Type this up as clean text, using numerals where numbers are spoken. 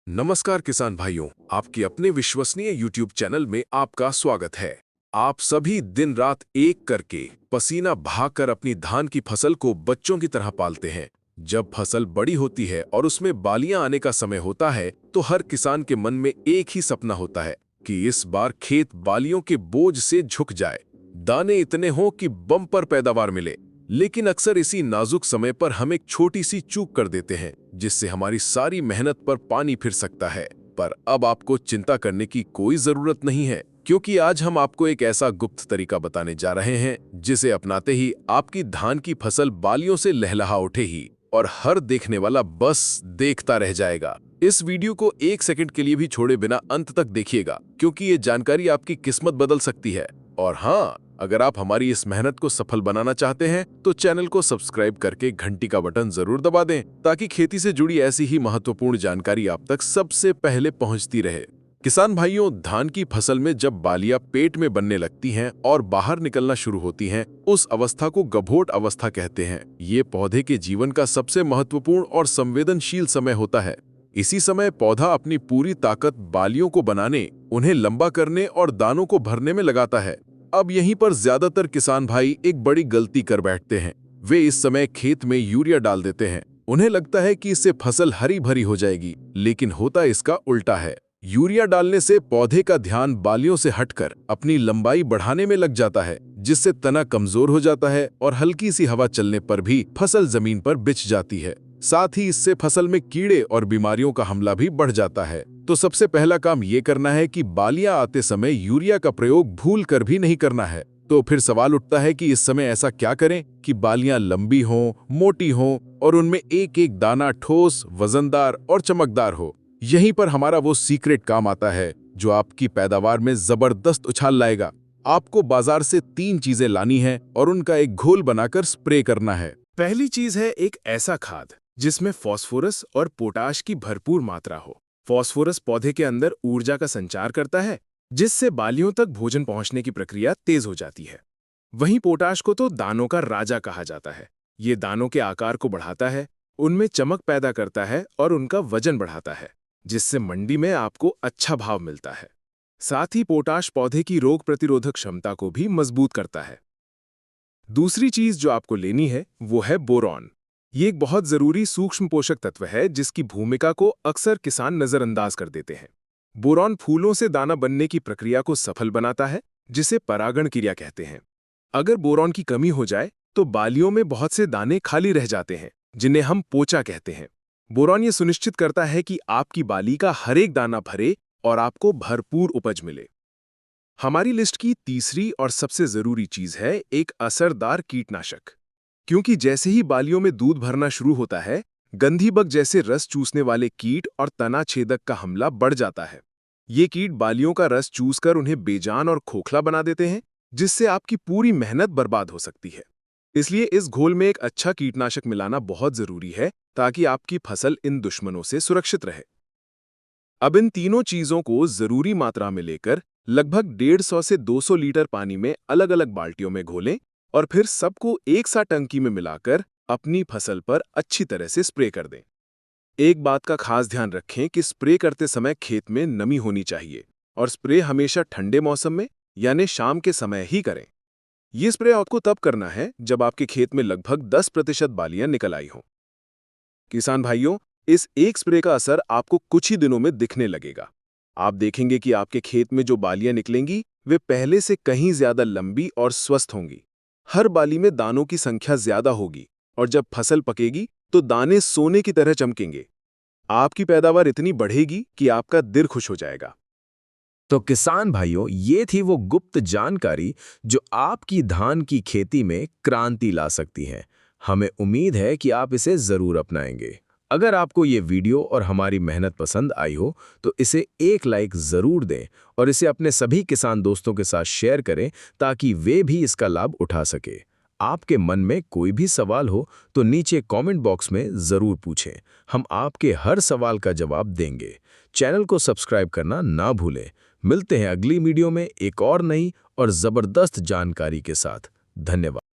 नमस्कार किसान भाइयों, आपके अपने विश्वसनीय YouTube चैनल में आपका स्वागत है। आप सभी दिन रात एक करके पसीना बहाकर अपनी धान की फसल को बच्चों की तरह पालते हैं। जब फसल बड़ी होती है और उसमें बालियां आने का समय होता है तो हर किसान के मन में एक ही सपना होता है कि इस बार खेत बालियों के बोझ से झुक जाए, दाने इतने हों कि बम्पर पैदावार मिले। लेकिन अक्सर इसी नाजुक समय पर हम एक छोटी सी चूक कर देते हैं जिससे हमारी सारी मेहनत पर पानी फिर सकता है। पर अब आपको चिंता करने की कोई जरूरत नहीं है, क्योंकि आज हम आपको एक ऐसा गुप्त तरीका बताने जा रहे हैं जिसे अपनाते ही आपकी धान की फसल बालियों से लहलहा उठे ही और हर देखने वाला बस देखता रह जाएगा। इस वीडियो को एक सेकंड के लिए भी छोड़े बिना अंत तक देखिएगा, क्योंकि ये जानकारी आपकी किस्मत बदल सकती है। और हाँ, अगर आप हमारी इस मेहनत को सफल बनाना चाहते हैं तो चैनल को सब्सक्राइब करके घंटी का बटन जरूर दबा दें, ताकि खेती से जुड़ी ऐसी ही महत्वपूर्ण जानकारी आप तक सबसे पहले पहुंचती रहे। किसान भाइयों, धान की फसल में जब बालियां पेट में बनने लगती हैं और बाहर निकलना शुरू होती हैं, उस अवस्था को गभोट अवस्था कहते हैं। ये पौधे के जीवन का सबसे महत्वपूर्ण और संवेदनशील समय होता है। इसी समय पौधा अपनी पूरी ताकत बालियों को बनाने, उन्हें लंबा करने और दानों को भरने में लगाता है। अब यहीं पर ज्यादातर किसान भाई एक बड़ी गलती कर बैठते हैं। वे इस समय खेत में यूरिया डाल देते हैं। उन्हें लगता है कि इससे फसल हरी भरी हो जाएगी, लेकिन होता इसका उल्टा है। यूरिया डालने से पौधे का ध्यान बालियों से हटकर अपनी लंबाई बढ़ाने में लग जाता है, जिससे तना कमजोर हो जाता है और हल्की सी हवा चलने पर भी फसल जमीन पर बिछ जाती है। साथ ही इससे फसल में कीड़े और बीमारियों का हमला भी बढ़ जाता है। तो सबसे पहला काम ये करना है कि बालियां आते समय यूरिया का प्रयोग भूल कर भी नहीं करना है। तो फिर सवाल उठता है कि इस समय ऐसा क्या करें कि बालियां लंबी हों, मोटी हों और उनमें एक एक दाना ठोस, वजनदार और चमकदार हो। यहीं पर हमारा वो सीक्रेट काम आता है जो आपकी पैदावार में जबरदस्त उछाल लाएगा। आपको बाजार से 3 चीजें लानी है और उनका एक घोल बनाकर स्प्रे करना है। पहली चीज है एक ऐसा खाद जिसमें फास्फोरस और पोटाश की भरपूर मात्रा हो। फास्फोरस पौधे के अंदर ऊर्जा का संचार करता है, जिससे बालियों तक भोजन पहुंचने की प्रक्रिया तेज हो जाती है। वहीं पोटाश को तो दानों का राजा कहा जाता है। ये दानों के आकार को बढ़ाता है, उनमें चमक पैदा करता है और उनका वजन बढ़ाता है, जिससे मंडी में आपको अच्छा भाव मिलता है। साथ ही पोटाश पौधे की रोग प्रतिरोधक क्षमता को भी मजबूत करता है। दूसरी चीज जो आपको लेनी है वो है बोरॉन। ये एक बहुत जरूरी सूक्ष्म पोषक तत्व है जिसकी भूमिका को अक्सर किसान नजरअंदाज कर देते हैं। बोरॉन फूलों से दाना बनने की प्रक्रिया को सफल बनाता है, जिसे परागण क्रिया कहते हैं। अगर बोरॉन की कमी हो जाए तो बालियों में बहुत से दाने खाली रह जाते हैं, जिन्हें हम पोचा कहते हैं। बोरॉन ये सुनिश्चित करता है कि आपकी बाली का हर एक दाना भरे और आपको भरपूर उपज मिले। हमारी लिस्ट की तीसरी और सबसे जरूरी चीज है एक असरदार कीटनाशक। क्योंकि जैसे ही बालियों में दूध भरना शुरू होता है, गंधी बग जैसे रस चूसने वाले कीट और तना छेदक का हमला बढ़ जाता है। ये कीट बालियों का रस चूसकर उन्हें बेजान और खोखला बना देते हैं, जिससे आपकी पूरी मेहनत बर्बाद हो सकती है। इसलिए इस घोल में एक अच्छा कीटनाशक मिलाना बहुत जरूरी है, ताकि आपकी फसल इन दुश्मनों से सुरक्षित रहे। अब इन तीनों चीजों को जरूरी मात्रा में लेकर लगभग 150 से 200 लीटर पानी में अलग अलग बाल्टियों में घोलें और फिर सबको एक साथ टंकी में मिलाकर अपनी फसल पर अच्छी तरह से स्प्रे कर दें। एक बात का खास ध्यान रखें कि स्प्रे करते समय खेत में नमी होनी चाहिए और स्प्रे हमेशा ठंडे मौसम में यानी शाम के समय ही करें। ये स्प्रे आपको तब करना है जब आपके खेत में लगभग 10% बालियां निकल आई हों। किसान भाइयों, इस एक स्प्रे का असर आपको कुछ ही दिनों में दिखने लगेगा। आप देखेंगे कि आपके खेत में जो बालियां निकलेंगी वे पहले से कहीं ज्यादा लंबी और स्वस्थ होंगी। हर बाली में दानों की संख्या ज्यादा होगी और जब फसल पकेगी तो दाने सोने की तरह चमकेंगे। आपकी पैदावार इतनी बढ़ेगी कि आपका दिल खुश हो जाएगा। तो किसान भाइयों, ये थी वो गुप्त जानकारी जो आपकी धान की खेती में क्रांति ला सकती है। हमें उम्मीद है कि आप इसे जरूर अपनाएंगे। अगर आपको ये वीडियो और हमारी मेहनत पसंद आई हो तो इसे एक लाइक जरूर दें और इसे अपने सभी किसान दोस्तों के साथ शेयर करें, ताकि वे भी इसका लाभ उठा सके। आपके मन में कोई भी सवाल हो तो नीचे कमेंट बॉक्स में जरूर पूछें। हम आपके हर सवाल का जवाब देंगे। चैनल को सब्सक्राइब करना ना भूलें। मिलते हैं अगली वीडियो में एक और नई और जबरदस्त जानकारी के साथ। धन्यवाद।